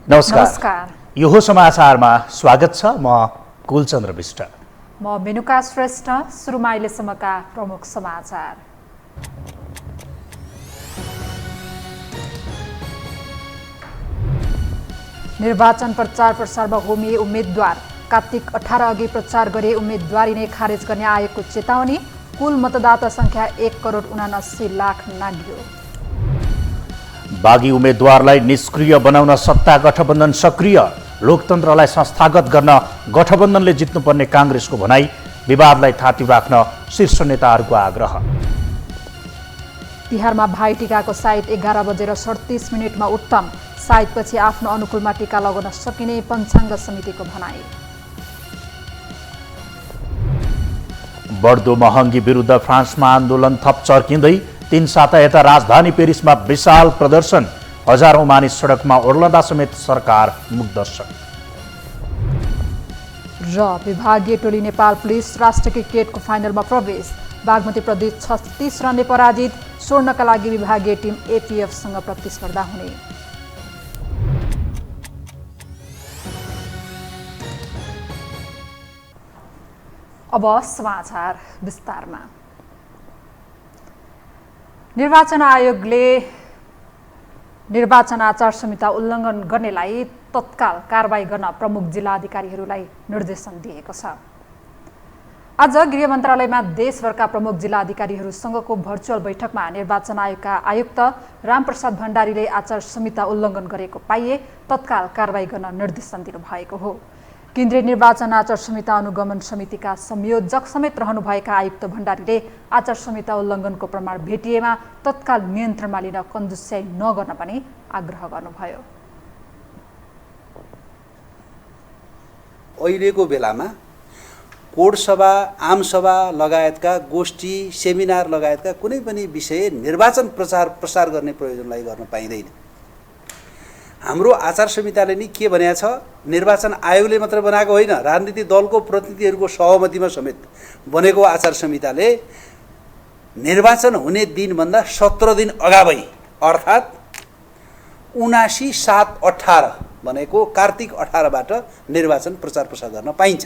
नमस्कार। यो समाचारमा स्वागत छ। म कुलचन्द्र विष्ट। म मेनुका श्रेष्ठ। सुरुमा अहिलेसम्मका प्रमुख समाचार। निर्वाचन प्रचार प्रसारमा होमिए उम्मेद्वार। कार्तिक 18 अघि प्रचार गरे उम्मेद्वारी नै खारेज गर्ने आयोगको चेतावनी। कुल मतदाता संख्या 1,79,00,000 नाघ्यो। बागी उम्मेद्वारलाई निष्क्रिय बनाउन सत्ता गठबन्धन सक्रिय। लोकतन्त्रलाई संस्थागत गर्न गठबन्धनले जित्नुपर्ने काङ्ग्रेसको भनाई। विवादलाई थाती राख्न शीर्ष नेताहरूको आग्रह। तिहारमा भाइ टिकाको साइत 11:37 उत्तम। साइतपछि आफ्नो अनुकूलमा टिका लगाउन सकिने पञ्चाङ्ग समितिको भनाई। बढ्दो महँगी विरुद्ध फ्रान्समा आन्दोलन थप चर्किँदै 3 साता यता राजधानी पेरिसमा विशाल प्रदर्शन। हजारौं मानिस सडकमा ओर्लँदा समेत सरकार मुखदर्शक। र विभागीय टोली नेपाल पुलिस राष्ट्र क्रिकेटको फाइनलमा प्रवेश। बागमती प्रदेश 36 रनले पराजित। स्वर्णका लागि विभागीय टिम एपीएफसँग प्रतिस्पर्धा हुने। अब समाचार विस्तारमा। निर्वाचन आयोगले निर्वाचन आचार संहिता उल्लङ्घन गर्नेलाई तत्काल कारबाही गर्न प्रमुख जिल्ला अधिकारीहरूलाई निर्देशन दिएको छ। आज गृह मन्त्रालयमा देशभरका प्रमुख जिल्ला अधिकारीहरूसँगको भर्चुअल बैठकमा निर्वाचन आयोगका आयुक्त रामप्रसाद भण्डारीले आचार संहिता उल्लङ्घन गरेको पाइए तत्काल कारबाही गर्न निर्देशन दिनुभएको हो। केन्द्रीय निर्वाचन आचार संहिता अनुगमन समितिका संयोजक समेत रहनुभएका आयुक्त भण्डारीले आचार संहिता उल्लङ्घनको प्रमाण भेटिएमा तत्काल नियन्त्रणमा लिन कन्जुस्याइ नगर्न पनि आग्रह गर्नुभयो। अहिलेको बेलामा कोडसभा, आमसभा लगायतका गोष्ठी, सेमिनार लगायतका कुनै पनि विषय निर्वाचन प्रसार गर्ने प्रयोजनलाई गर्न पाइँदैन। हाम्रो आचार संहिताले नि के भनेको छ, निर्वाचन आयोगले मात्र बनाएको होइन, राजनीतिक दलको प्रतिनिधिहरूको सहमतिमा समेत बनेको आचार संहिताले निर्वाचन हुने दिनभन्दा 17 दिन अगावै अर्थात् 79/7/18 भनेको कार्तिक 18बाट निर्वाचन प्रचार प्रसार गर्न पाइन्छ।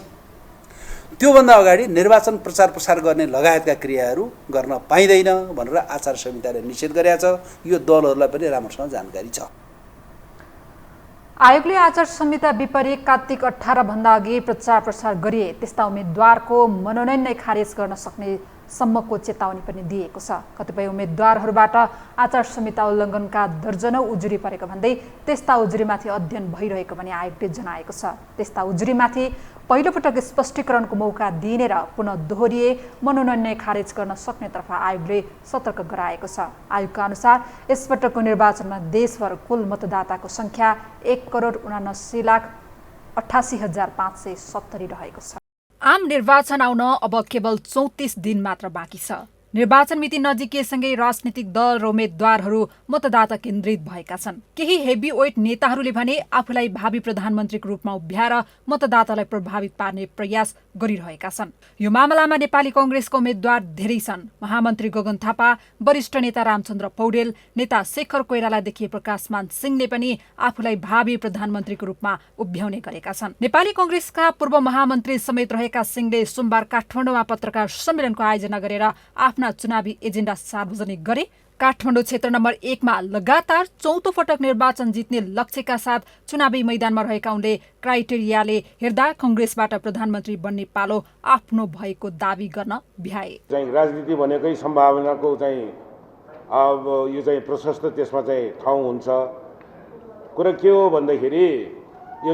त्योभन्दा अगाडि निर्वाचन प्रचार प्रसार गर्ने लगायतका क्रियाहरू गर्न पाइँदैन भनेर आचार संहिताले निषेध गरेको छ। यो दलहरूलाई पनि राम्रोसँग जानकारी छ। आयोगले आचार संहिता विपरीत कार्तिक 18 भन्दा अघि प्रचार प्रसार गरिए त्यस्ता उम्मेद्वारको मनोनयन नै खारेज गर्न सक्ने सम्मको चेतावनी पनि दिएको छ। कतिपय उम्मेद्वारहरूबाट आचार संहिता उल्लङ्घनका दर्जनौं उजुरी परेको भन्दै त्यस्ता उजुरीमाथि अध्ययन भइरहेको पनि आयोगले जनाएको छ। त्यस्ता उजुरीमाथि पहिलोपटक स्पष्टीकरणको मौका दिने र पुनः दोहोरिए मनोनयन नै खारेज गर्न सक्नेतर्फ आयोगले सतर्क गराएको छ। आयोगका अनुसार यसपटकको निर्वाचनमा देशभर कुल मतदाताको संख्या 1,79,88,570 रहेको छ। आम निर्वाचन आउन अब केवल 34 दिन मात्र बाँकी छ। निर्वाचन मिति नजिकिएसँगै राजनीतिक दल र उम्मेद्वारहरू मतदाता केन्द्रित भएका छन्। केही हेभी वेट नेताहरूले भने आफूलाई भावी प्रधानमन्त्रीको रूपमा उभ्याएर मतदातालाई प्रभावित पार्ने प्रयास गरिरहेका छन्। यो मामलामा नेपाली कांग्रेसका उम्मेद्वार धेरै छन्। महामन्त्री गगन थापा, वरिष्ठ नेता रामचन्द्र पौडेल, नेता शेखर कोइरालादेखि प्रकाशमान सिंहले पनि आफूलाई भावी प्रधानमन्त्रीको रूपमा उभ्याउने गरेका छन्। नेपाली कांग्रेसका पूर्व महामन्त्री समेत रहेका सिंहले सोमबार काठमाडौँमा पत्रकार सम्मेलनको आयोजना गरेर आफ्ना चुनावी एजेन्डा सार्वजनिक गरे। काठमाडौँ क्षेत्र नम्बर 1 मा लगातार 4औं पटक निर्वाचन जित्ने लक्ष्यका साथ चुनावी मैदानमा रहेका उनले क्राइटेरियाले हेर्दा कांग्रेसबाट प्रधानमन्त्री बन्ने पालो आफ्नो भएको दावी गर्न भ्याए। राजनीति भनेकै सम्भावनाको अब यो प्रशस्त त्यसमा ठाउँ हुन्छ। कुरा के हो भन्दाखेरि यो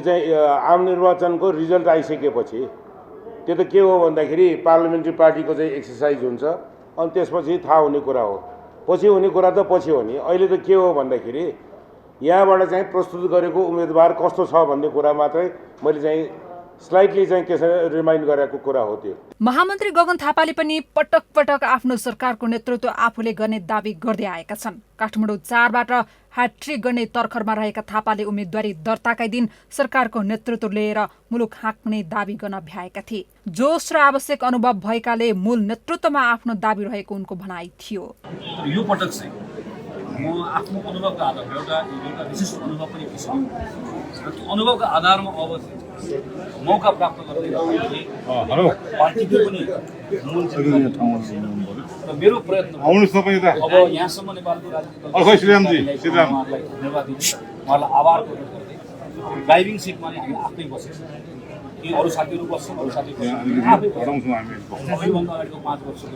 आम निर्वाचनको रिजल्ट आइसकेपछि त्यो त के हो भन्दाखेरि पार्लियामेन्ट्री पार्टीको एक्सर्साइज हुन्छ अनि त्यसपछि थाहा हुने कुरा हो। पछि हुने कुरा त पछि हो नि। अहिले त के हो भन्दाखेरि यहाँबाट प्रस्तुत गरेको उम्मेदवार कस्तो छ भन्ने कुरा मात्रै मैले स्लाइटली रिमाइन्ड गरेको कुरा हो। त्यो महामन्त्री गगन थापाले पनि पटक पटक आफ्नो सरकारको नेतृत्व आफूले गर्ने दावी गर्दै आएका छन्। काठमाडौँ 4 बाट ह्याट्रिक गर्ने तर्खरमा रहेका थापाले उम्मेदवारी दर्ताकै दिन सरकारको नेतृत्व लिएर मुलुक हाँक्ने दावी गर्न भ्याएका थिए। जोश र आवश्यक अनुभव भएकाले मूल नेतृत्वमा आफ्नो दावी रहेको उनको भनाइ थियो। यो पटक चाहिँ म आफ्नो अनुभवका आधारमा एउटा विशिष्ट अनुभव पनि किसिम र त्यो अनुभवका आधारमा अब मौका प्राप्त गर्दै पार्टीको पनि मूल र मेरो प्रयत्न अब यहाँसम्म नेपालको राजनीति धन्यवाद दिनु, उहाँलाई आभार प्रकट गर्दै ड्राइभिङ सिटमा नै हामी आफ्नै बसेछौँ कि अरू साथीहरू बस्छौँ, अरू साथीहरू सबैभन्दा अगाडिको 5 वर्षको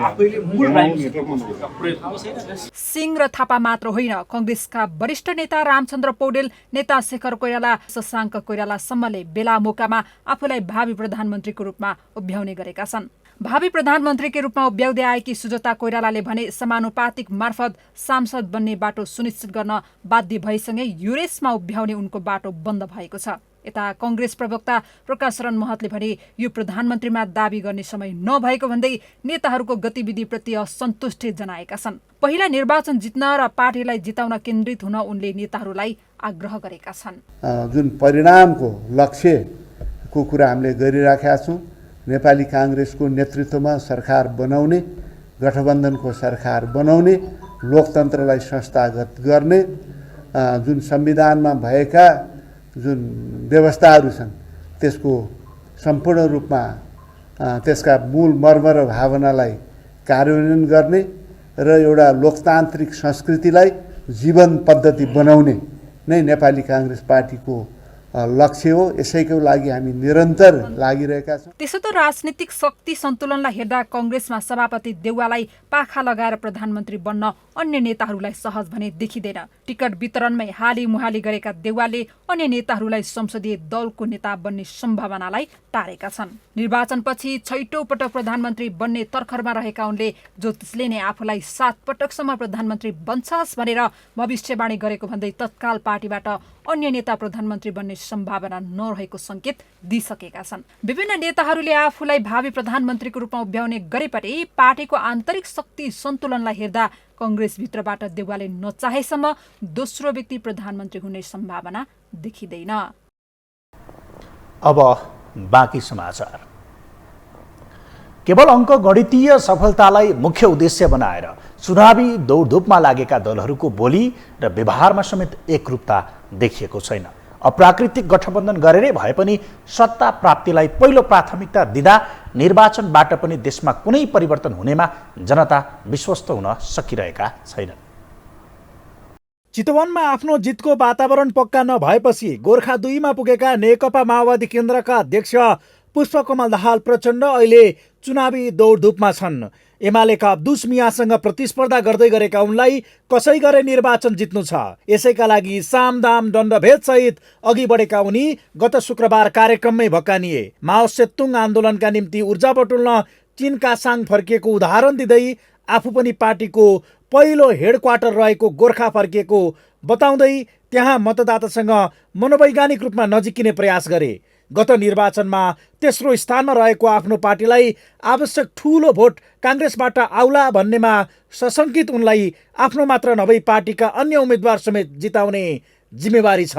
आफैले मूल ड्राइभिङ सिटमा प्रयत्न। सिंह र थापा मात्र होइन, कङ्ग्रेसका वरिष्ठ नेता रामचन्द्र पौडेल, नेता शेखर कोइराला, शशाङ्क कोइरालासम्मले बेला मौकामा आफूलाई भावी प्रधानमन्त्रीको रूपमा उभ्याउने गरेका छन्। भावी प्रधानमन्त्रीकै रूपमा उभ्याउँदै आएकी सुजता कोइरालाले भने समानुपातिक मार्फत सांसद बन्ने बाटो सुनिश्चित गर्न बाध्य भएसँगै युरेसमा उभ्याउने उनको बाटो बन्द भएको छ। यता कङ्ग्रेस प्रवक्ता प्रकाश शरण महतले भने यो प्रधानमन्त्रीमा दावी गर्ने समय नभएको भन्दै नेताहरूको गतिविधिप्रति असन्तुष्टि जनाएका छन्। पहिला निर्वाचन जित्न र पार्टीलाई जिताउन केन्द्रित हुन उनले नेताहरूलाई आग्रह गरेका छन्। जुन परिणामको लक्ष्यको कुरा हामीले गरिराखेका छौँ, नेपाली काङ्ग्रेसको नेतृत्वमा सरकार बनाउने, गठबन्धनको सरकार बनाउने, लोकतन्त्रलाई संस्थागत गर्ने, जुन संविधानमा भएका जुन व्यवस्थाहरू छन् त्यसको सम्पूर्ण रूपमा त्यसका मूल मर्म र भावनालाई कार्यान्वयन गर्ने र एउटा लोकतान्त्रिक संस्कृतिलाई जीवन पद्धति बनाउने नै नेपाली काङ्ग्रेस पार्टीको लक्ष्य हो। यसैको लागि हामी निरन्तर लागिरहेका छौँ। त्यसो त राजनीतिक शक्ति सन्तुलनलाई हेर्दा कङ्ग्रेसमा सभापति देउवालाई पाखा लगाएर प्रधानमन्त्री बन्न अन्य नेताहरूलाई सहज भने देखिँदैन। टिकट वितरणमै हाली मुहाली गरेका देउवाले अन्य नेताहरूलाई संसदीय दलको नेता बन्ने सम्भावनालाई टारेका छन्। निर्वाचनपछि 6औं पटक प्रधानमन्त्री बन्ने तर्खरमा रहेका उनले ज्योतिषले नै आफूलाई 7 पटकसम्म प्रधानमन्त्री बन्छस् भनेर भविष्यवाणी गरेको भन्दै तत्काल पार्टीबाट अन्य नेता प्रधानमन्त्री बन्ने सम्भावना नरहेको संकेत दिइसकेका छन्। विभिन्न नेताहरूले आफूलाई भावी प्रधानमन्त्रीको रूपमा उभ्याउने गरे पनि पार्टीको आन्तरिक शक्ति सन्तुलनलाई हेर्दा कङ्ग्रेसभित्रबाट देउवाले नचाहेसम्म दोस्रो व्यक्ति प्रधानमन्त्री हुने सम्भावना देखिँदैन। अब बाँकी समाचार। केवल अङ्कगणितीय सफलतालाई मुख्य उद्देश्य बनाएर चुनावी दौडधुपमा लागेका दलहरूको बोली र व्यवहारमा समेत एकरूपता देखिएको छैन। अप्राकृतिक गठबन्धन गरेरै भए पनि सत्ता प्राप्तिलाई पहिलो प्राथमिकता दिँदा निर्वाचनबाट पनि देशमा कुनै परिवर्तन हुनेमा जनता विश्वस्त हुन सकिरहेका छैनन्। चितवनमा आफ्नो जितको वातावरण पक्का नभएपछि गोर्खा 2 मा पुगेका नेकपा माओवादी केन्द्रका अध्यक्ष पुष्पकमल दाहाल प्रचण्ड अहिले चुनावी दौडधुपमा छन्। एमालेका अब्दुस मियासँग प्रतिस्पर्धा गर्दै गरेका उनलाई कसै गरे निर्वाचन जित्नु छ। यसैका लागि सामदाम दण्डभेद सहित अघि बढेका उनी गत शुक्रबार कार्यक्रममै भक्कानिए। माओ सेतुङ आन्दोलनका निम्ति ऊर्जा बटुल्न चीन कासाङ फर्किएको उदाहरण दिँदै आफू पनि पार्टीको पहिलो हेडक्वार्टर रहेको गोर्खा फर्किएको बताउँदै त्यहाँ मतदातासँग मनोवैज्ञानिक रूपमा नजिकिने प्रयास गरे। गत निर्वाचनमा तेस्रो स्थानमा रहेको आफ्नो पार्टीलाई आवश्यक ठूलो भोट काङ्ग्रेसबाट आउला भन्नेमा सशङ्कित उनलाई आफ्नो मात्र नभई पार्टीका अन्य उम्मेद्वार समेत जिताउने जिम्मेवारी छ।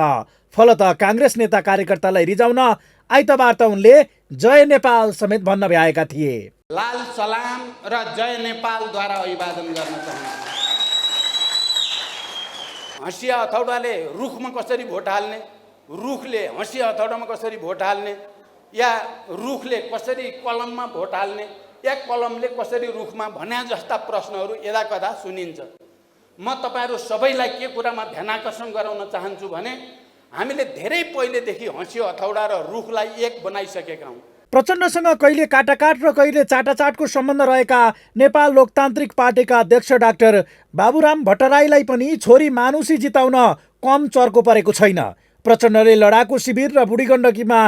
फलत काङ्ग्रेस नेता कार्यकर्तालाई रिजाउन आइतबार त उनले जय नेपाल समेत भन्न भ्याएका थिए। लाल सलाम र जय नेपालद्वारा अभिवादन गर्न चाहन्छु। हँसिया हथौडाले रुखमा कसरी भोट हाल्ने, रुखले हँसिया हथौडामा कसरी भोट हाल्ने, या रुखले कसरी कलममा भोट हाल्ने, या कलमले कसरी रुखमा भन्या जस्ता प्रश्नहरू यदाकदा सुनिन्छ। म तपाईँहरू सबैलाई के कुरामा ध्यानाकर्षण गराउन चाहन्छु भने हामीले धेरै पहिलेदेखि हँसिया हथौडा र रुखलाई एक बनाइसकेका हौँ। प्रचण्डसँग कहिले काटाकाट र कहिले चाटाचाटको सम्बन्ध रहेका नेपाल लोकतान्त्रिक पार्टीका अध्यक्ष डाक्टर बाबुराम भट्टराईलाई पनि छोरी मानुसी जिताउन कम चर्को परेको छैन। प्रचण्डले लडाकु शिविर र बुढी गण्डकीमा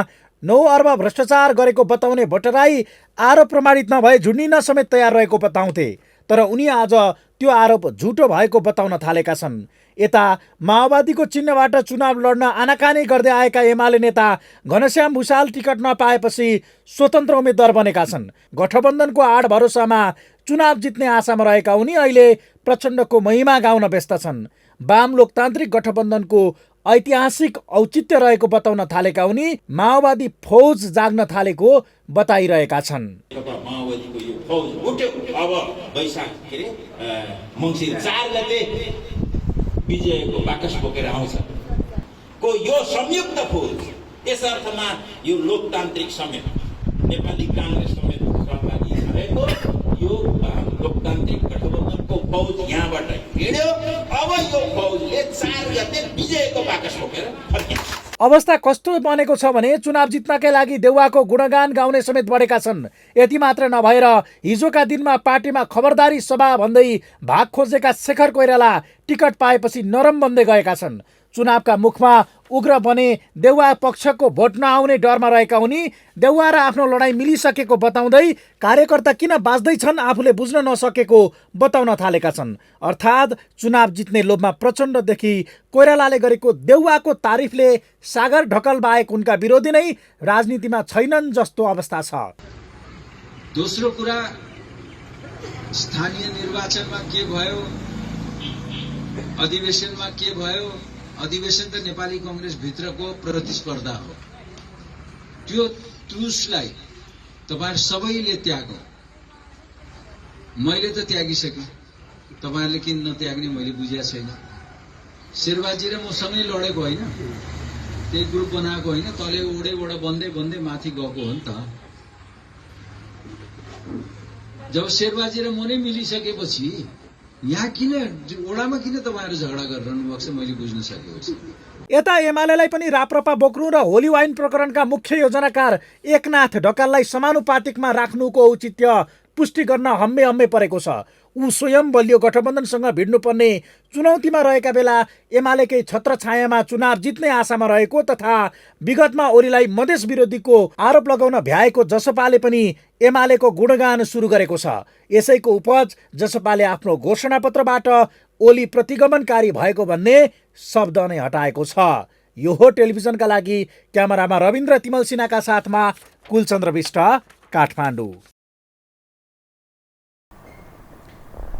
9 अर्ब भ्रष्टाचार गरेको बताउने भट्टराई आरोप प्रमाणित नभए झुन्डिन समेत तयार रहेको बताउँथे। तर उनी आज त्यो आरोप झुटो भएको बताउन थालेका छन्। यता माओवादीको चिन्हबाट चुनाव लड्न आनाकानी गर्दै आएका एमाले नेता घनश्याम भुषाल टिकट नपाएपछि स्वतन्त्र उम्मेद्वार बनेका छन्। गठबन्धनको आड भरोसामा चुनाव जित्ने आशामा रहेका उनी अहिले प्रचण्डको महिमा गाउन व्यस्त छन्। वाम लोकतान्त्रिक गठबन्धनको ऐतिहासिक औचित्य रहेको बताउन थालेका उनी माओवादी फौज जाग्न थालेको बताइरहेका छन्। माओवादीको यो फौज उठ्यो, अब वैशाख के अरे मङ्सिर 4 गते विजयको बाकस बोकेर आउँछ को यो संयुक्त फौज। यस अर्थमा यो लोकतान्त्रिक समेत नेपाली काङ्ग्रेस समेत सहभागी भएको यो लोकतान्त्रिक गठबन्धनको फौज यहाँबाट हिँड्यो। अब यो फौजले 4 गते विजयको बाकस बोकेर फर्किन्छ। अवस्था कस्तो बनेको छ भने चुनाव जित्नकै लागि देउवाको गुणगान गाउने समेत बढेका छन्। यति मात्र नभएर हिजोका दिनमा पार्टीमा खबरदारी सभा भन्दै भाग खोजेका शेखर कोइराला टिकट पाएपछि नरम बन्दै गएका छन्। चुनावका मुखमा उग्र बने देउवा पक्षको भोट नआउने डरमा रहेका उनी देउवा र आफ्नो लडाईँ मिलिसकेको बताउँदै कार्यकर्ता किन बाँच्दैछन् आफूले बुझ्न नसकेको बताउन थालेका छन्। अर्थात् चुनाव जित्ने लोभमा प्रचण्डदेखि कोइरालाले गरेको देउवाको तारिफले सागर ढकल बाहेक उनका विरोधी नै राजनीतिमा छैनन् जस्तो अवस्था छ। दोस्रो कुरा, स्थानीय निर्वाचनमा के भयो, अधिवेशनमा के भयो। अधिवेशन त नेपाली कांग्रेस भित्रको प्रतिस्पर्धा हो। त्यो तुसलाई तपाईहरु सबैले त्यागो। मैले त त्यागिसके, तपाईहरुले किन नत्याग्ने मैले बुझेको छैन। शेरबाजी र म सँगै लडेको होइन, त्यही ग्रुप बनाएको होइन, तले ओडेबाट बन्दै बन्दै माथि गएको हो नि त। जब शेरबाजी र म नै मिलिसकेपछि यहाँ किन ओडामा किन तपाईहरु झगडा गरिरहनु भएको छ मैले बुझ्न सकेको छु। यता एमालेलाई पनि राप्रपा बोक्नु र होली वाइन प्रकरणका मुख्य योजनाकार एकनाथ ढकाललाई समानुपातिकमा राख्नुको औचित्य पुष्टि गर्न हम्मे परेको छ। ऊ स्वयं बलियो गठबन्धनसँग भिड्नुपर्ने चुनौतीमा रहेका बेला एमालेकै छत्रछायामा चुनाव जित्ने आशामा रहेको तथा विगतमा ओलीलाई मधेस विरोधीको आरोप लगाउन भ्याएको जसपाले पनि एमालेको गुणगान सुरु गरेको छ। यसैको उपज जसपाले आफ्नो घोषणापत्रबाट ओली प्रतिगमनकारी भएको भन्ने शब्द नै हटाएको छ। यो हो टेलिभिजनका लागि क्यामेरामा रविन्द्र तिमल सिन्हाका साथमा कुलचन्द्र विष्ट, काठमाडौँ।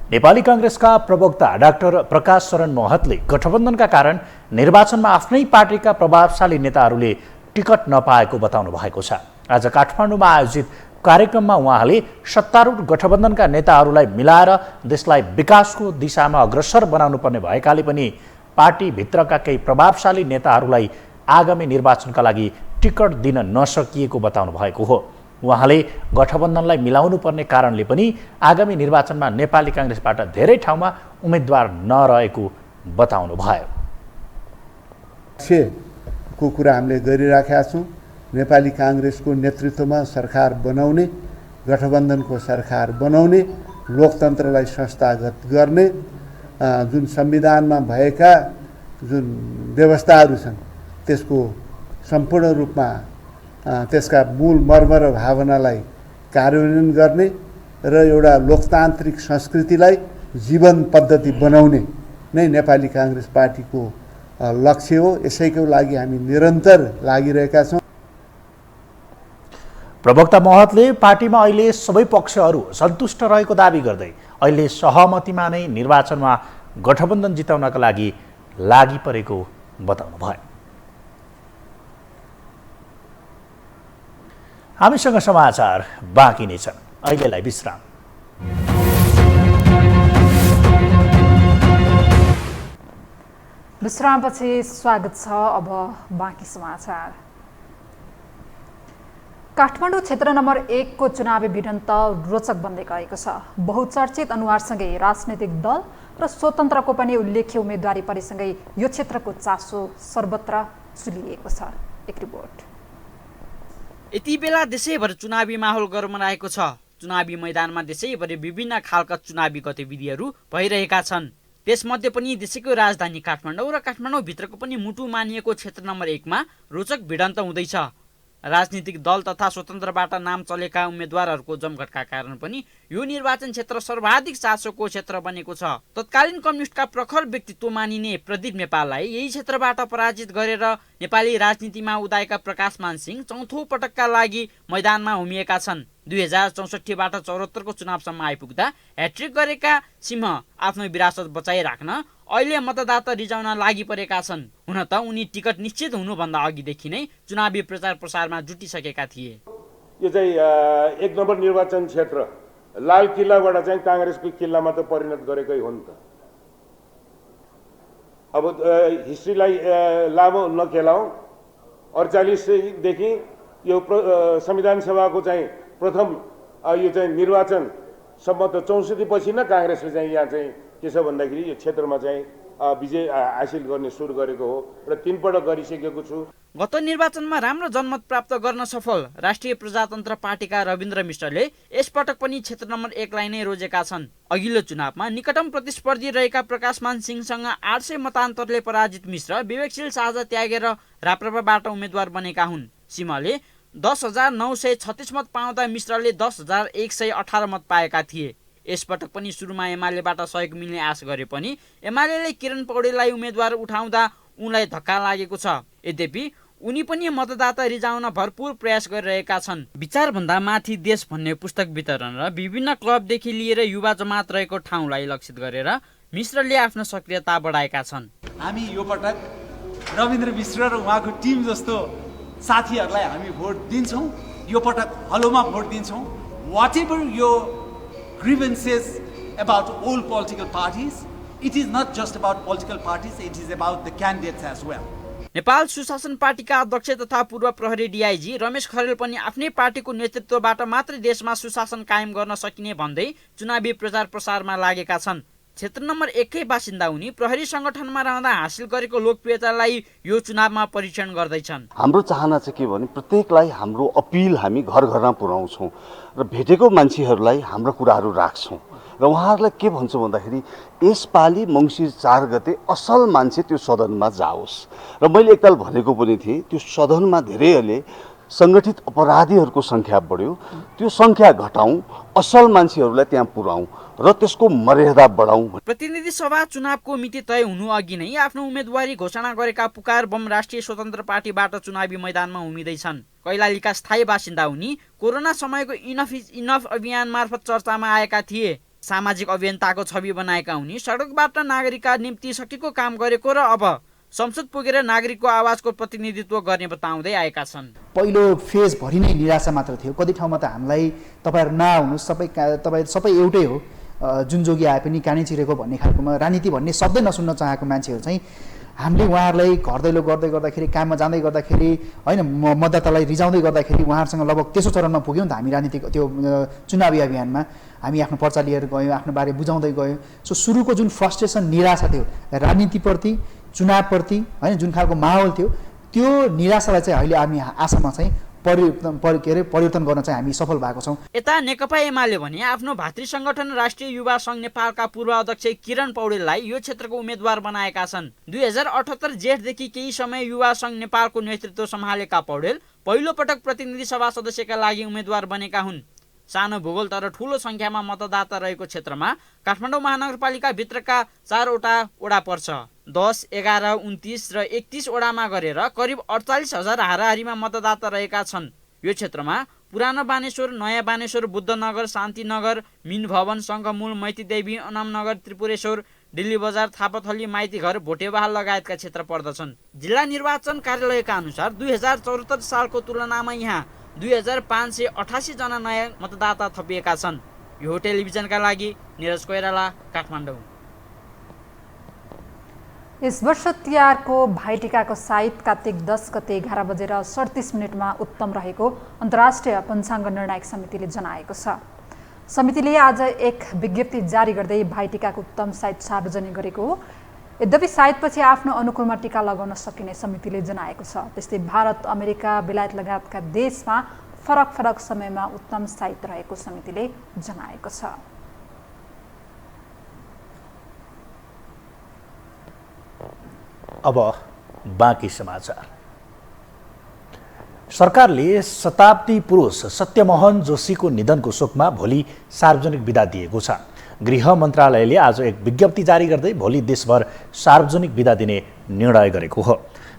नेपाली कांग्रेसका प्रवक्ता डाक्टर प्रकाश शरण महतले गठबन्धनका कारण निर्वाचनमा आफ्नै पार्टीका प्रभावशाली नेताहरूले टिकट नपाएको बताउनु भएको छ। आज काठमाडौँमा आयोजित कार्यक्रममा उहाँले सत्तारूढ गठबन्धनका नेताहरूलाई मिलाएर देशलाई विकासको दिशामा अग्रसर बनाउनु पर्ने भएकाले पनि पार्टीभित्रका केही प्रभावशाली नेताहरूलाई आगामी निर्वाचनका लागि टिकट दिन नसकिएको बताउनु भएको हो। उहाँले गठबन्धनलाई मिलाउनु पर्ने कारणले पनि आगामी निर्वाचनमा नेपाली कांग्रेसबाट धेरै ठाउँमा उम्मेदवार नरहेको बताउनु भयो। को कुरा हामीले गरिराखेका छौँ। नेपाली कांग्रेसको नेतृत्वमा सरकार बनाउने, गठबन्धनको सरकार बनाउने, लोकतन्त्रलाई संस्थागत गर्ने, जुन संविधानमा भएका जुन व्यवस्थाहरू छन् त्यसको सम्पूर्ण रूपमा त्यसका मूल मर्म र भावनालाई कार्यान्वयन गर्ने र एउटा लोकतान्त्रिक संस्कृतिलाई जीवन पद्धति बनाउने नै नेपाली कांग्रेस पार्टीको लक्ष्य हो। यसैको लागि हामी निरन्तर लागिरहेका छौँ। प्रवक्ता महतले पार्टीमा अहिले सबै पक्षहरू सन्तुष्ट रहेको दावी गर्दै अहिले सहमतिमा नै निर्वाचनमा गठबन्धन जिताउनका लागि लागि परेको बताउनु भयो। हामीसँग समाचार बाँकी नै छन्, अहिलेलाई विश्राम। विश्रामपछि स्वागत छ। अब बाँकी समाचार। काठमाडौँ क्षेत्र नम्बर 1 को चुनावी भिडन्त रोचक बन्दै गएको छ। बहुचर्चित अनुहारसँगै राजनैतिक दल र स्वतन्त्रको पनि उल्लेख्य उम्मेदवारी परिसँगै यो क्षेत्रको चासो सर्वत्र चुलिएको छ। एक रिपोर्ट। यति बेला देशैभर चुनावी माहौल गरमराएको छ। चुनावी मैदानमा देशैभरि विभिन्न खालका चुनावी गतिविधिहरू भइरहेका छन्। त्यसमध्ये पनि देशैको राजधानी काठमाडौँ र काठमाडौँ भित्रको पनि मुटु मानिएको क्षेत्र नम्बर 1 मा रोचक भिडन्त हुँदैछ। राजनीतिक दल तथा स्वतन्त्रबाट नाम चलेका उम्मेदवारहरूको जमघटका कारण पनि यो निर्वाचन क्षेत्र सर्वाधिक चासोको क्षेत्र बनेको छ। तत्कालीन कम्युनिस्टका प्रखर व्यक्तित्व मानिने प्रदीप नेपाललाई यही क्षेत्रबाट पराजित गरेर नेपाली राजनीतिमा उदाएका प्रकाशमान सिंह चौथो पटकका लागि मैदानमा उभिएका छन्। 2064 बाट 74 को चुनावसम्म आइपुग्दा ह्याट्रिक गरेका सिंह आफ्नो विरासत बचाइराख्न अहिले मतदाता रिजाउन लागि परेका छन्। हुन त उनी टिकट निश्चित हुनुभन्दा अघिदेखि नै चुनावी प्रचार प्रसारमा जुटिसकेका थिए। यो चाहिँ 1 नम्बर निर्वाचन क्षेत्र लाल किल्लाबाट चाहिँ काङ्ग्रेसको किल्लामा त परिणत गरेकै हो नि त। अब हिस्ट्रीलाई लामो नखेलाउँ। 48 देखि यो संविधान सभाको चाहिँ प्रथम यो चाहिँ निर्वाचनसम्म त 64 पछि नै काङ्ग्रेसले चाहिँ यहाँ चाहिँ के छ भन्दाखेरि यो क्षेत्रमा चाहिँ विजय हासिल गर्ने सुरु गरेको हो र 3 पटक गरिसकेको छु। गत निर्वाचनमा राम्रो जनमत प्राप्त गर्न सफल राष्ट्रिय प्रजातन्त्र पार्टीका रविन्द्र मिश्रले यसपटक पनि क्षेत्र नम्बर 1 लाई नै रोजेका छन्। अघिल्लो चुनावमा निकटम प्रतिस्पर्धी रहेका प्रकाशमान सिंहसँग 800 मतान्तरले पराजित मिश्र विवेकशील साझा त्यागेर राप्रपाबाट उम्मेद्वार बनेका हुन्। सिंहले 10,936 मत पाउँदा मिश्रले 10,118 मत पाएका थिए। यसपटक पनि सुरुमा एमालेबाट सहयोग मिल्ने आश गरे पनि एमालेले किरण पौडेललाई उम्मेद्वार उठाउँदा उनलाई धक्का लागेको छ। यद्यपि उनी पनि मतदाता रिजाउन भरपूर प्रयास गरिरहेका छन्। विचारभन्दा माथि देश भन्ने पुस्तक वितरण र विभिन्न क्लबदेखि लिएर युवा जमात रहेको ठाउँलाई लक्षित गरेर मिश्रले आफ्नो सक्रियता बढाएका छन्। हामी यो पटक रविन्द्र मिश्र र उहाँको टिम जस्तो साथीहरूलाई हामी भोट दिन्छौँ। यो पटक हलोमा भोट दिन्छौँ। वाट एभर यो grievances about all political parties, it is not just about political parties, it is about the candidates as well. Nepal सुशासन पार्टीका अध्यक्ष तथा पूर्व प्रहरी डीआईजी रमेश खरेल पनि आफ्नै पार्टीको नेतृत्वबाट मात्रै देशमा सुशासन कायम गर्न सकिने भन्दै चुनावी प्रचार प्रसारमा लागेका छन्। क्षेत्र नम्बर 1 कै बासिन्दा उनी प्रहरी संगठनमा रहँदा हासिल गरेको लोकप्रियतालाई यो चुनावमा परीक्षण गर्दैछन्। हाम्रो चाहना चाहिँ के भने प्रत्येकलाई हाम्रो अपिल हामी घर घरमा पुर्याउँछौँ र भेटेको मान्छेहरूलाई हाम्रा कुराहरू राख्छौँ र उहाँहरूलाई के भन्छौँ भन्दाखेरि यसपालि मङ्सिर 4 गते असल मान्छे त्यो सदनमा जाओस्। र मैले एकताल भनेको पनि थिएँ त्यो सदनमा धेरैहरूले सङ्गठित अपराधीहरूको सङ्ख्या बढ्यो, त्यो सङ्ख्या घटाउँ, असल मान्छेहरूलाई त्यहाँ पुर्याउँ र त्यसको मर्यादा बढाउँ। प्रतिनिधि सभा चुनावको मिति तय हुनु अघि नै आफ्नो उम्मेदवारी घोषणा गरेका पुकार बम राष्ट्रिय स्वतन्त्र पार्टीबाट चुनावी मैदानमा उम्मिँदैछन्। कैलालीका स्थायी बासिन्दा उनी कोरोना समयको इनफ इज इनफ अभियान मार्फत चर्चामा आएका थिए। सामाजिक अभियन्ताको छवि बनाएका उनी सडकबाट नागरिकका निम्ति सकेको काम गरेको र अब संसद पुगेर नागरिकको आवाजको प्रतिनिधित्व गर्ने बताउँदै आएका छन्। पहिलो फेज भरि नै निराशा मात्र थियो। कति ठाउँमा त हामीलाई तपाईँहरू नआउनुहोस्, तपाईँ सबै एउटै हो, जुन जोगी आए पनि कानै चिरेको भन्ने खालकोमा राजनीति भन्ने शब्दै नसुन्न चाहेको मान्छेहरू चाहिँ हामीले उहाँहरूलाई घर दैलो गर्दै गर्दाखेरि काममा जाँदै गर्दाखेरि होइन मतदातालाई रिजाउँदै गर्दाखेरि उहाँहरूसँग लगभग तेस्रो चरणमा पुग्यौँ नि त हामी राजनीतिक त्यो चुनावी अभियानमा। हामी आफ्नो पर्चा लिएर गयौँ, आफ्नो बारे बुझाउँदै गयौँ। सो सुरुको जुन फ्रस्ट्रेसन निराशा थियो राजनीतिप्रति चुनावप्रति होइन जुन खालको माहौल थियो त्यो निराशालाई चाहिँ अहिले हामी आशामा चाहिँ परिवर्तन गर्न चाहिँ हामी सफल भएको छौँ। यता नेकपा एमाले भने आफ्नो भातृ सङ्गठन राष्ट्रिय युवा सङ्घ नेपालका पूर्व अध्यक्ष किरण पौडेललाई यो क्षेत्रको उम्मेद्वार बनाएका छन्। 2078 जेठदेखि केही समय युवा सङ्घ नेपालको नेतृत्व सम्हालेका पौडेल पहिलो पटक प्रतिनिधि सभा सदस्यका लागि उम्मेद्वार बनेका हुन्। सानो भूगोल तर ठूलो सङ्ख्यामा मतदाता रहेको क्षेत्रमा काठमाडौँ महानगरपालिका भित्रका 4वटा वडा पर्छ। 10, 11, 29 र 31 वडामा गरेर करिब 48,000 हाराहारीमा मतदाता रहेका छन्। यो क्षेत्रमा पुरानो बानेश्वर, नयाँ बानेश्वर, बुद्धनगर, शान्तिनगर, मिन भवन, सङ्घमूल, मैतीदेवी, अनामनगर, त्रिपुरेश्वर, दिल्ली बजार, थापाथली, माइतीघर, भोटेबहाल लगायतका क्षेत्र पर्दछन्। जिल्ला निर्वाचन कार्यालयका अनुसार 2074 सालको तुलनामा यहाँ 2588 जना नयाँ मतदाता थपिएका छन्। यो टेलिभिजनका लागि निरज कोइराला, काठमाडौँ। यस वर्ष तिहारको भाइटिकाको साइत कार्तिक 10 गते 11 बजेर 37 मिनटमा उत्तम रहेको अन्तर्राष्ट्रिय पञ्चाङ्ग निर्णायक समितिले जनाएको छ। समितिले आज एक विज्ञप्ति जारी गर्दै भाइटिकाको उत्तम साइत सार्वजनिक गरेको हो। यद्यपि साइतपछि आफ्नो अनुकूलमा टिका लगाउन सकिने समितिले जनाएको छ। त्यस्तै भारत, अमेरिका, बेलायत लगायतका देशमा फरक फरक समयमा उत्तम साइत रहेको समितिले जनाएको छ। अब बाँकी समाचार। सरकारले शताब्दी पुरुष सत्यमोहन जोशीको निधनको शोकमा भोलि सार्वजनिक बिदा दिएको छ। गृह मन्त्रालयले आज एक विज्ञप्ति जारी गर्दै भोलि देशभर सार्वजनिक बिदा दिने निर्णय गरेको हो।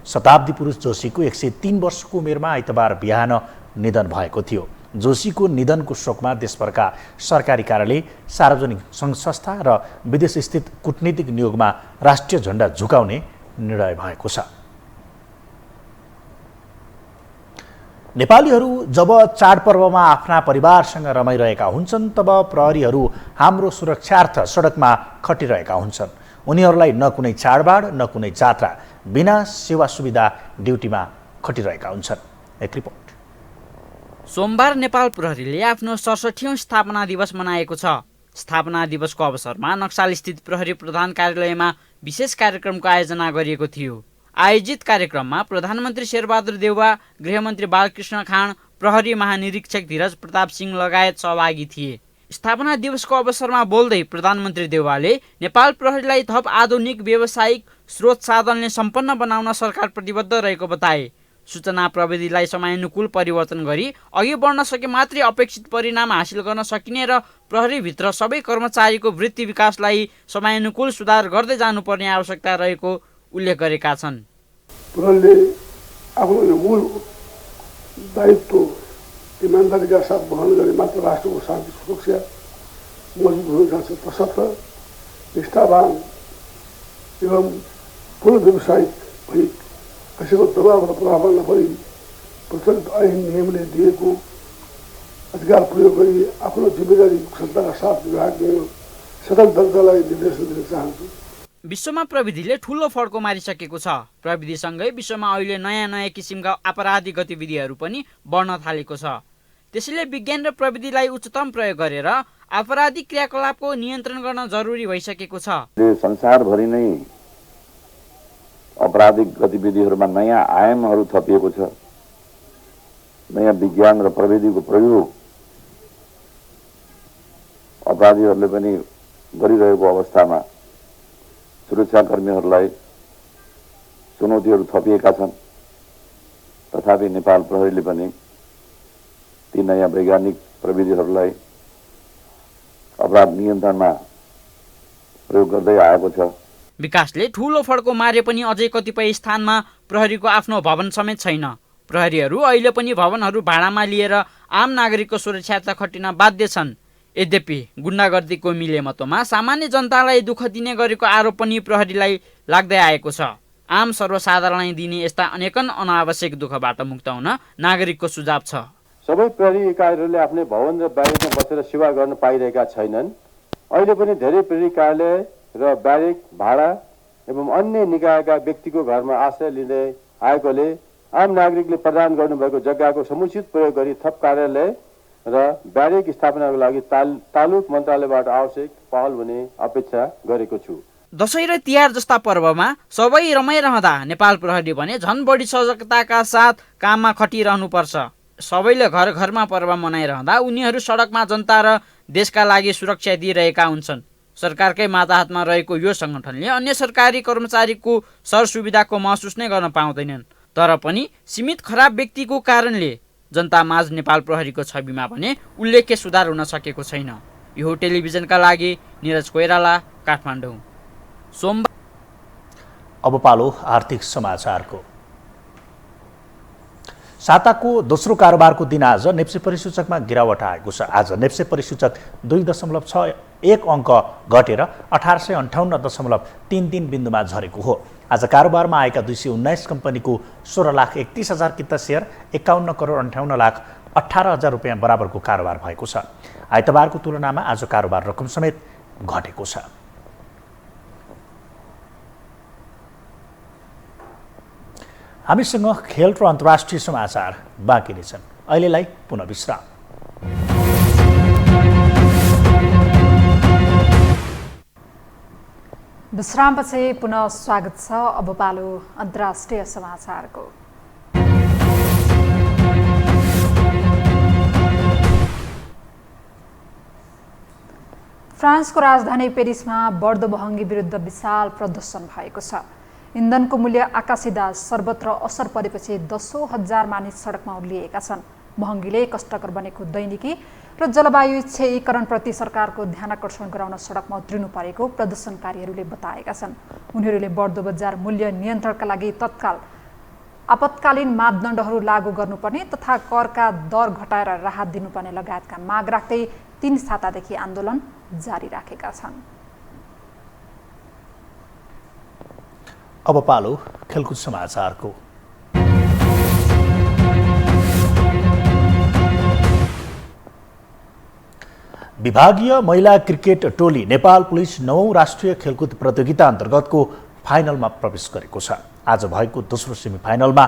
शताब्दी पुरुष जोशीको 103 वर्षको उमेरमा आइतबार बिहान निधन भएको थियो। जोशीको निधनको शोकमा देशभरका सरकारी कार्यालय, सार्वजनिक सङ्घ संस्था र विदेशस्थित कूटनीतिक नियोगमा राष्ट्रिय झण्डा झुकाउने निर्णय भएको छ। नेपालीहरू जब चाडपर्वमा आफ्ना परिवारसँग रमाइरहेका हुन्छन् तब प्रहरीहरू हाम्रो सुरक्षार्थ सडकमा खटिरहेका हुन्छन्। उनीहरूलाई न कुनै चाडबाड न कुनै जात्रा, बिना सेवा सुविधा ड्युटीमा खटिरहेका हुन्छन्। एक रिपोर्ट। सोमबार नेपाल प्रहरीले आफ्नो 67औं स्थापना दिवस मनाएको छ। स्थापना दिवसको अवसरमा नक्सालस्थित प्रहरी प्रधान कार्यालयमा विशेष कार्यक्रमको आयोजना गरिएको थियो। आयोजित कार्यक्रममा प्रधानमन्त्री शेरबहादुर देउवा, गृहमन्त्री बालकृष्ण खाँड, प्रहरी महानिरीक्षक धीरज प्रताप सिंह लगायत सहभागी थिए। स्थापना दिवसको अवसरमा बोल्दै प्रधानमन्त्री देउवाले नेपाल प्रहरीलाई थप आधुनिक व्यावसायिक स्रोत साधनले सम्पन्न बनाउन सरकार प्रतिबद्ध रहेको बताए। सूचना प्रविधिलाई समयानुकूल परिवर्तन गरी अघि बढ्न सके मात्रै अपेक्षित परिणाम हासिल गर्न सकिने र प्रहरीभित्र सबै कर्मचारीको वृत्ति विकासलाई समयानुकूल सुधार गर्दै जानुपर्ने आवश्यकता रहेको उल्लेख गरेका छन्। प्रहरीले आफ्नो यो मूल दायित्व इमान्दारीका साथ वहन गरे मात्र राष्ट्रको शान्ति सुरक्षा मजबुत हुन जान्छ। तसर्थ निष्ठावान एवं पूर्ण व्यावसायिक भई कसैको दबाव र प्रभावमा नपरी प्रचलित ऐन नियमले दिएको अधिकार प्रयोग गरी आफ्नो जिम्मेदारी कुशलताका साथ विभाग सकल जनतालाई निर्देशन दिन चाहन्छु। विश्वमा प्रविधिले ठूलो फड्को मारिसकेको छ। प्रविधिसँगै विश्वमा अहिले नयाँ नयाँ किसिमका अपराधिक गतिविधिहरू पनि बढ्न थालेको छ। त्यसैले विज्ञान र प्रविधिलाई उच्चतम प्रयोग गरेर अपराधिक क्रियाकलापको नियन्त्रण गर्न जरुरी भइसकेको छ। संसारभरि नै अपराधिक गतिविधिहरूमा नयाँ आयामहरू थपिएको छ। नयाँ विज्ञान र प्रविधिको प्रयोग अपराधीहरूले पनि गरिरहेको अवस्थामा सुरक्षाकर्मीहरूलाई चुनौतीहरू थपिएका छन्। तथापि नेपाल प्रहरीले पनि ती नयाँ वैज्ञानिक प्रविधिहरूलाई अपराध नियन्त्रणमा प्रयोग गर्दै आएको छ। विकासले ठूलो फड्को मारे पनि अझै कतिपय स्थानमा प्रहरीको आफ्नो भवन समेत छैन। प्रहरीहरू अहिले पनि भवनहरू भाडामा लिएर आम नागरिकको सुरक्षार्थ खटिन बाध्य छन्। यद्यपि गुण्डागर्दीको मिलेमतोमा सामान्य जनतालाई दुःख दिने गरेको आरोप पनि प्रहरीलाई लाग्दै आएको छ। आम सर्वसाधारणलाई दिने यस्ता अनेकन अनावश्यक दुःखबाट मुक्त हुन नागरिकको सुझाव छ। सबै प्रहरी इकाइहरूले आफ्नै भवन र ब्यारेकमा बसेर सेवा गर्न पाइरहेका छैनन्। अहिले पनि धेरै प्रहरी कार्यालय र ब्यारेक भाडा एवं अन्य निकायका व्यक्तिको घरमा आश्रय लिँदै आएकोले आम नागरिकले प्रदान गर्नुभएको जग्गाको समुचित प्रयोग गरी थप कार्यालय र ब्यारेक स्थापनाको लागि तालुक मन्त्रालयबाट आवश्यक पहल हुने अपेक्षा गरेको छु। दशैं र तिहार जस्ता पर्वमा सबै रमाइरहँदा नेपाल प्रहरी भने झन् बढी सजगताका साथ काममा खटिरहनुपर्छ। सबैले घर घरमा पर्व मनाइरहँदा उनीहरू सडकमा जनता र देशका लागि सुरक्षा दिइरहेका हुन्छन्। सरकारकै माताहतमा रहेको यो सङ्गठनले अन्य सरकारी कर्मचारीको सरसुविधाको महसुस नै गर्न पाउँदैनन्। तर पनि सीमित खराब व्यक्तिको कारणले जनता माझ नेपाल प्रहरीको छविमा भने उल्लेख्य सुधार हुन सकेको छैन। यो टेलिभिजनका लागि निरज कोइराला, काठमाडौँ। सोमबार। अब पालो आर्थिक समाचारको। साताको दोस्रो कारोबारको दिन आज नेप्से परिसूचकमा गिरावट आएको छ। आज नेप्से परिसूचक 2.61 अङ्क घटेर 1858.33 बिन्दुमा झरेको हो। आज कारोबारमा आएका 219 कम्पनीको 16,31,000 किता सेयर 51,58,18,000 रुपियाँ बराबरको कारोबार भएको छ। आइतबारको तुलनामा आज कारोबार रकम समेत घटेको छ। हामीसँग खेल र अन्तर्राष्ट्रिय समाचार बाँकी नै छन्। अहिलेलाई पुनः विश्राम। विश्रामपछि पुनः स्वागत छ। अब पालो अन्तर्राष्ट्रिय समाचारको। फ्रान्सको राजधानी पेरिसमा बढ्दो महँगी विरुद्ध विशाल प्रदर्शन भएको छ। इन्धनको मूल्य आकाशिदा सर्वत्र असर परेपछि 10,000 मानिस सडकमा उभिएका छन्। महँगीले कष्टकर बनेको दैनिकी र जलवायु क्षयीकरणप्रति सरकारको ध्यानाकर्षण गराउन सडकमा उत्रिनु परेको प्रदर्शनकारीहरूले बताएका छन्। उनीहरूले बढ्दो बजार मूल्य नियन्त्रणका लागि तत्काल आपतकालीन मापदण्डहरू लागू गर्नुपर्ने तथा करका दर घटाएर राहत दिनुपर्ने लगायतका माग राख्दै 3 सातादेखि आन्दोलन जारी राखेका छन्। अब पालो खेलकुद समाचारको। विभागीय महिला क्रिकेट टोली नेपाल पुलिस 9औं राष्ट्रिय खेलकुद प्रतियोगिता अन्तर्गतको फाइनलमा प्रवेश गरेको छ। आज भएको दोस्रो सेमिफाइनलमा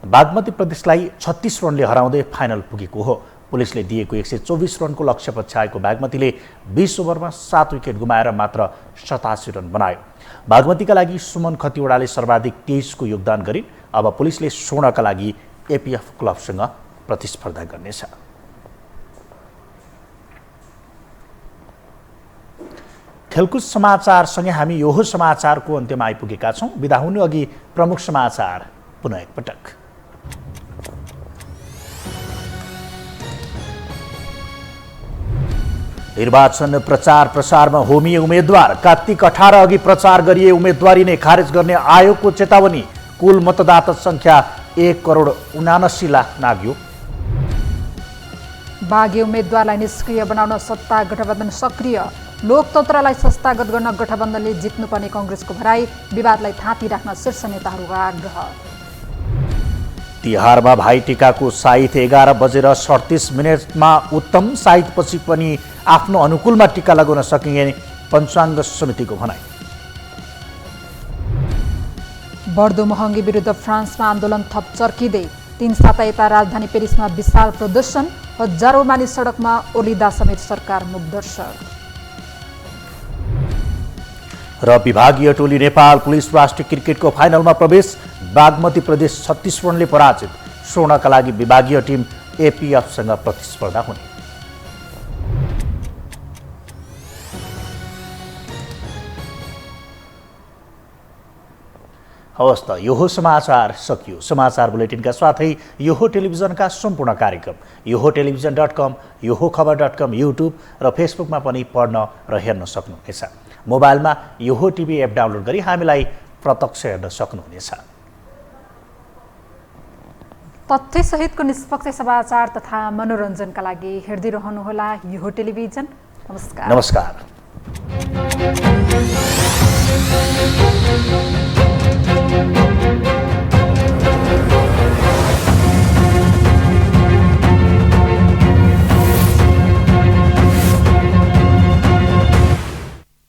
बागमती प्रदेशलाई 36 रनले हराउँदै फाइनल पुगेको हो। पुलिसले दिएको 124 रनको लक्ष्य पछ्याएको बागमतीले 20 ओभरमा 7 विकेट गुमाएर मात्र 87 रन बनायो। बागमतीका लागि सुमन खतिवडाले सर्वाधिक 23 को योगदान गरिन्। अब पुलिसले स्वर्णका लागि एपीएफ क्लबसँग प्रतिस्पर्धा गर्नेछ। खेलकुद समाचारसँगै हामी यो समाचारको अन्त्यमा आइपुगेका छौँ। बिदा हुनु अघि प्रमुख समाचार पुनः एकपटक। निर्वाचन प्रचार प्रसारमा होमिए उम्मेद्वार कार्तिक 18 अघि प्रचार गरिए उम्मेदवारी नै खारेज गर्ने आयोगको चेतावनी। कुल मतदाता संख्या 1,79,00,000 लाख नाग्यो। बाघे उम्मेद्वारलाई निष्क्रिय बनाउन सत्ता गठबन्धन सक्रिय। लोकतन्त्रलाई संस्थागत गर्न गठबन्धनले जित्नुपर्ने कङ्ग्रेसको भनाई। विवादलाई थाँती राख्न शीर्ष नेताहरूको आग्रह। तिहारमा भाइटिकाको साइत 11:37 उत्तम साइतपछि पनि आफ्नो अनुकूलमा टिका लगाउन सकिने पञ्चाङ्ग समितिको भनाई। बढ्दो महँगी विरुद्ध फ्रान्समा आन्दोलन थप चर्किँदै 3 साता यता राजधानी पेरिसमा विशाल प्रदर्शन। हजारौं मानिस सडकमा ओलिँदा समेत सरकार मुखदर्शक। र विभागीय टोली नेपाल पुलिस राष्ट्रिय क्रिकेटको फाइनलमा प्रवेश। बागमती प्रदेश 36 रनले पराजित। स्वर्णका लागि विभागीय टिम एपीएफसँग प्रतिस्पर्धा हुने। हवस् त यो समाचार सकियो। समाचार बुलेटिनका साथै यो टेलिभिजनका सम्पूर्ण कार्यक्रम yoho.television.com, yohoखबर.com, युट्युब र फेसबुकमा पनि पढ्न र हेर्न सक्नुहुनेछ। मोबाइलमा योहो टिभी एप डाउनलोड गरी हामीलाई प्रत्यक्ष हेर्न सक्नुहुनेछ। तथ्यसहितको निष्पक्ष समाचार तथा मनोरञ्जनका लागि हेर्दै रहनुहोला योहो टेलिभिजन। नमस्कार।